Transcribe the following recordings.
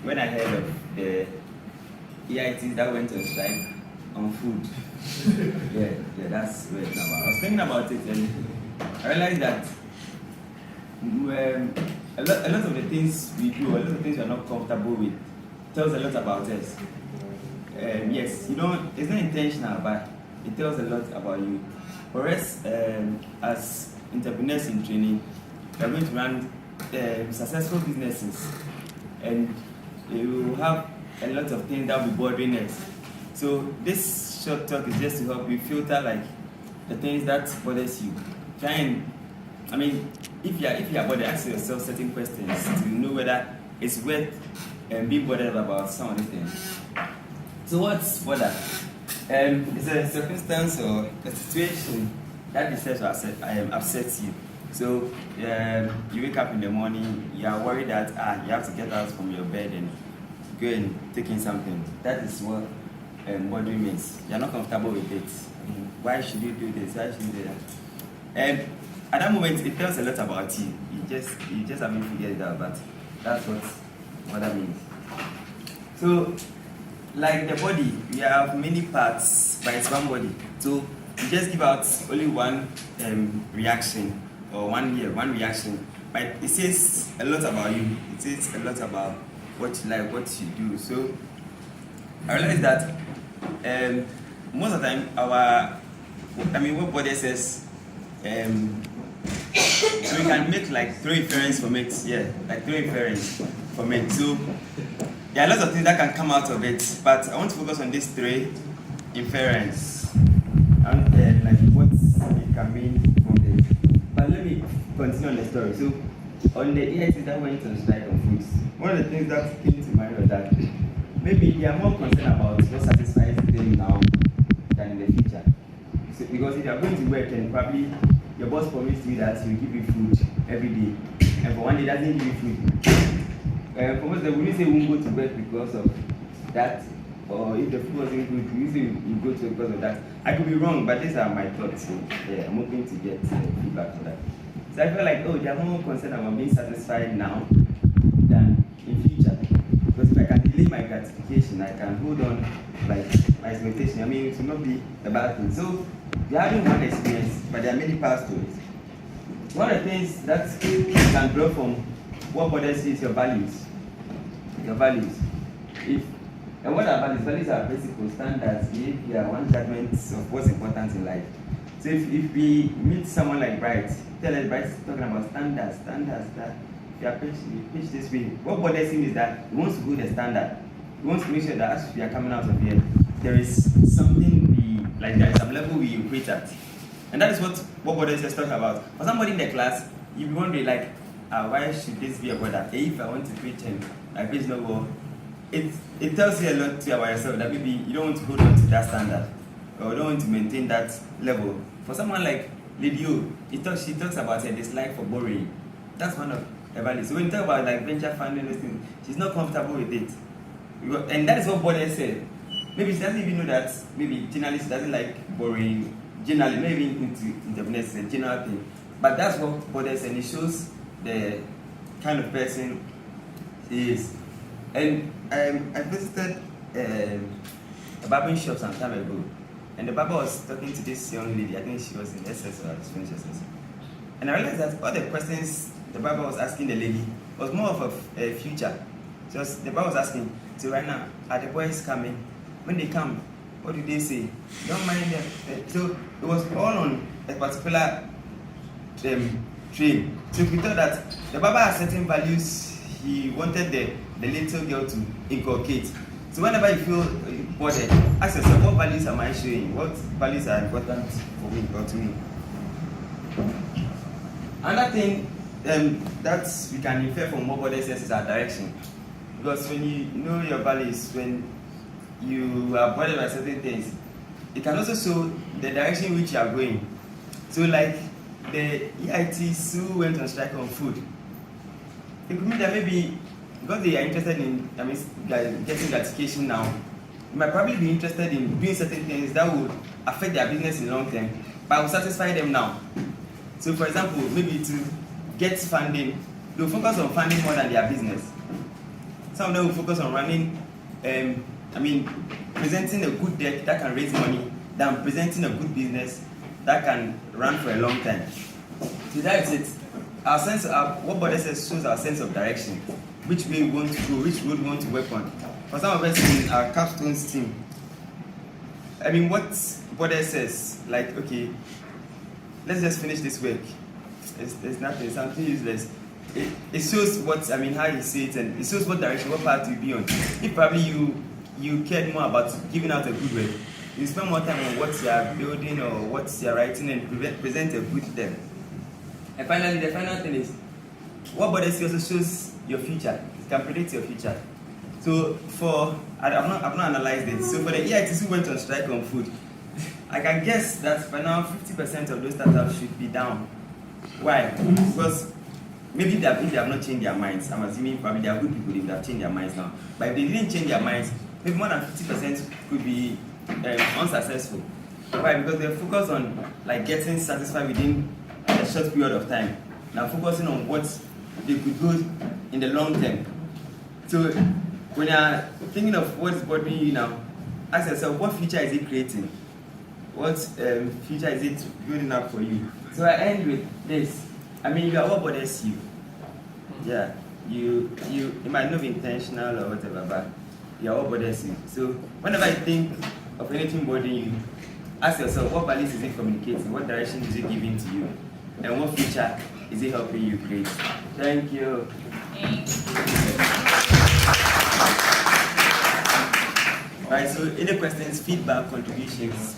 when I heard of the EITs that went on strike on food, yeah, that's what it's about. I was thinking about it and I realized that a lot of the things we do, a lot of things we're not comfortable with, tells a lot about us. Yes, it's not intentional, but it tells a lot about you. For us, as entrepreneurs in training, we're going to run successful businesses, and we will have a lot of things that will be bothering us. So this short talk is just to help you filter like the things that bothers you. Try and, if you are bothered, ask yourself certain questions to know whether it's worth being bothered about some of the things. So what's bother? It's a circumstance or a situation that disturbs or upsets you. So you wake up in the morning, you are worried that you have to get out from your bed and go and take in something. That is what bothering means. You are not comfortable with it. Why should you do this? Why should you do that? And at that moment, it tells a lot about you. You just haven't figured it out, but that's what that means. So, like the body, we have many parts, but it's one body. So you just give out only one reaction or one reaction, but it says a lot about you. It says a lot about what you like, what you do. So I realized that most of the time what body says, so we can make like 3 inference from it. Yeah, like 3 inference from it. So there are lots of things that can come out of it, but I want to focus on these 3 inference and like what it can mean from this. But let me continue on the story. So on the EITs that went on strike on foods, one of the things that came to mind was that maybe they are more concerned about what satisfies them now than in the future. So, because if you are going to work and probably your boss promised you that he will give you food every day, and for one day doesn't give you food. For most, they will say we won't go to work because of that, or if the food wasn't good, we say you go to work because of that. I could be wrong, but these are my thoughts. So yeah, I'm hoping to get feedback for that. So I feel like, they are more concerned about being satisfied now than in future. Because if I can delay my gratification, I can hold on like my expectation. It will not be a bad thing. So you're having one experience, but there are many parts to it. One of the things that you can draw from what bothers you is your values. Your values. And what are values? Values are principles, standards, behavior, one judgment of what's important in life. So if we meet someone like Bright, tell us Bright is talking about standards, that if you are pitched this way, what bothers him is that he wants to go the standard. He wants to make sure that as we are coming out of here, there is something there is some level we operate at. And that is what bothers us talk about. For somebody in the class, you'll be wondering why should this be a bother? If I want to preach and my page not well, it tells you a lot too about yourself that maybe you don't want to hold on to that standard or you don't want to maintain that level. For someone like Lady O, she talks about her dislike for borrowing. That's one of her values. So when you talk about venture funding, those things, she's not comfortable with it. And that is what bothers her. Maybe she doesn't even know that maybe generally she doesn't like borrowing. Generally, maybe into entrepreneurs, a general thing. But that's what bothers her, and it shows the kind of person he is. And I visited a barbering shop some time ago, and the barber was talking to this young lady. I think she was in SS or French SS. And I realized that all the questions the barber was asking the lady was more of a future. Just the barber was asking, so right now, are the boys coming? When they come, what do they say? Don't mind them. So it was all on a particular train. So we thought that the barber has certain values he wanted the little girl to inculcate. So whenever you feel bothered, ask yourself, what values am I showing? What values are important for me or to me? Another thing that we can infer from what bothers us is our direction. Because when you know your values, when you are bothered by certain things, it can also show the direction in which you are going. So like the EITs who went on strike on food, it could mean that maybe because they are interested in getting gratification now, they might probably be interested in doing certain things that would affect their business in the long term, but will satisfy them now. So for example, maybe to get funding, they'll focus on funding more than their business. Some of them will focus on running, presenting a good deck that can raise money than presenting a good business that can run for a long time. So that is it. Our sense of what body says shows our sense of direction, which way we want to go, which road we want to work on. For some of us in our capstones team, what body says, like, okay, let's just finish this work. It's nothing, it's something useless. It shows what, how you see it, and it shows what direction, what path you'll be on. If probably you cared more about giving out a good work, you spend more time on what you are building or what you are writing and present a good them. And finally, the final thing is, what body also shows your future. It can predict your future. So I've not analyzed it. So for the EITs who went on strike on food, I can guess that by now 50% of those startups should be down. Why? Because maybe if they have not changed their minds, I'm assuming probably they are good people if they have changed their minds now. But if they didn't change their minds, maybe more than 50% could be unsuccessful. Why? Because they're focused on getting satisfied within a short period of time. Now focusing on what they could do in the long term. So when you're thinking of what's bothering you now, ask yourself, what future is it creating? What future is it building up for you? So I end with this. You are what bothers you. Yeah, it might not be intentional or whatever, but you are what bothers you. So whenever you think of anything bothering you, ask yourself, what values is it communicating? What direction is it giving to you? And what future is it helping you create? Thank you. Right, so any questions, feedback, contributions?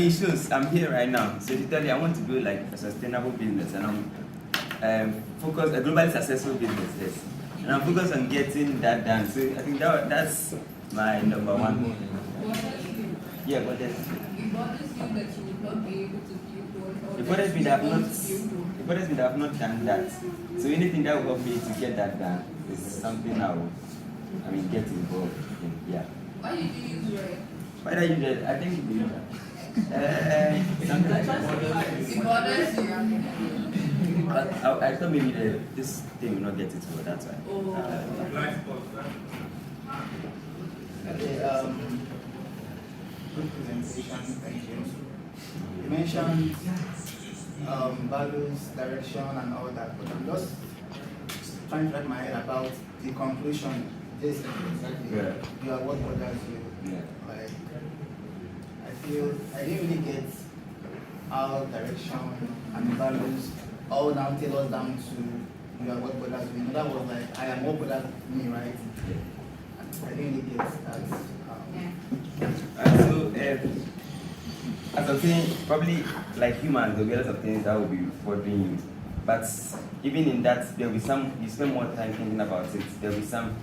It shows I'm here right now. So literally, I want to build a sustainable business, and I'm focused a globally successful business. Yes. And I'm focused on getting that done. So I think that's my number one. Yeah, but that's. It bothers you that you would not be able to build. It bothers me that I've not done that. So anything that will help me to get that done is something I will, get involved in. Yeah. Why did you use red? Why did I use red? I think it bothers you. But I thought maybe this thing will not get it, so that's why. Okay, good presentation, thank you. You mentioned values, direction, and all that, but I'm just trying to wrap my head about the conclusion. This you are what bothers you. Yeah. I didn't really get how direction and values all now tail us down to you are what bothers you. That was I am what bothers me, right? I didn't really get that. So, as I'm saying, probably like humans, there'll be a lot of things that will be bothering you. But even in that, there'll be some, you spend more time thinking about it. There'll be some,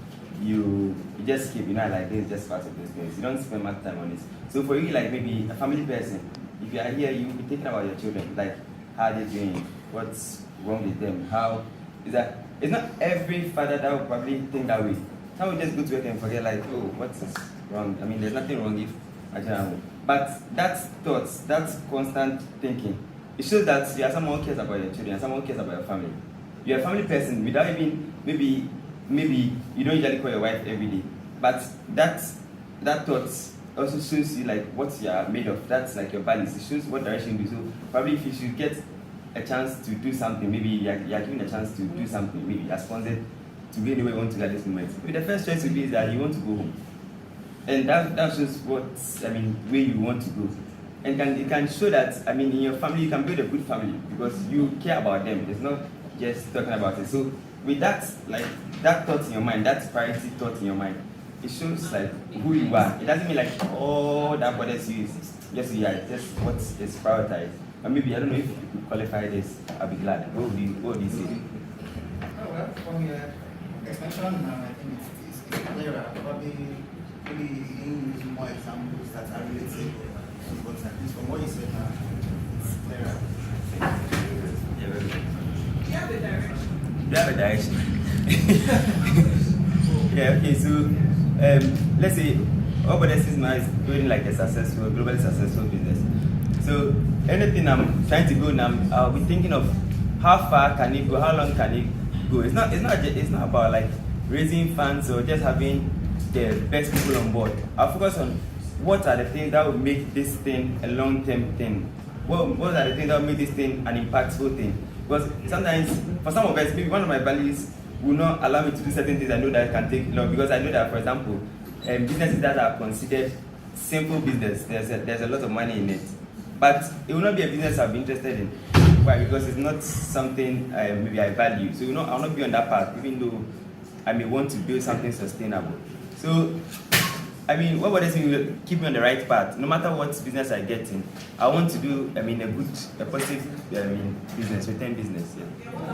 you just keep, this is just part of this experience. You don't spend much time on it. So for you, maybe a family person, if you are here, you'll be thinking about your children, how they're doing, what's wrong with them, how is that. It's not every father that will probably think that way. Some will just go to work and forget, what is wrong? There's nothing wrong if I don't. But that's thoughts, that's constant thinking. It shows that you are someone who cares about your children, someone who cares about your family. You're a family person without even, maybe you don't usually call your wife every day. But that thought also shows you what you are made of. That's your values. It shows what direction you do. So probably if you should get a chance to do something, maybe you're given a chance to do something, maybe you're sponsored to be anywhere you want to at this moment. Maybe the first choice will be is that you want to go home. And that shows where you want to go. And it can show that, in your family, you can build a good family because you care about them. It's not just talking about it. So with that, that thought in your mind, that priority thought in your mind, it shows who you are. It doesn't mean all that bothers you is just what is prioritized. But maybe, I don't know if you could qualify this, I'll be glad. What would you say? Well, from your extension, I think it's clearer. Probably you use more examples that are related. But at least from what you said now, it's clearer. Yeah, very good. You have a direction. You have a direction. Yeah, okay, so let's say all what is now is building a successful, globally successful business. So anything I'm trying to go now, I'll be thinking of how far can it go, how long can it go. It's not about like raising funds or just having the best people on board. I'll focus on what are the things that will make this thing a long-term thing. What are the things that will make this thing an impactful thing? Because sometimes, for some of us, maybe one of my values will not allow me to do certain things I know that I can take long, because I know that, for example, businesses that are considered simple business, there's a lot of money in it. But it will not be a business I'll be interested in. Why? Because it's not something maybe I value. So I'll not be on that path, even though I may want to build something sustainable. So, I mean, what bothers me will keep me on the right path. No matter what business I get in, I want to do, a positive, business, return business. Yeah.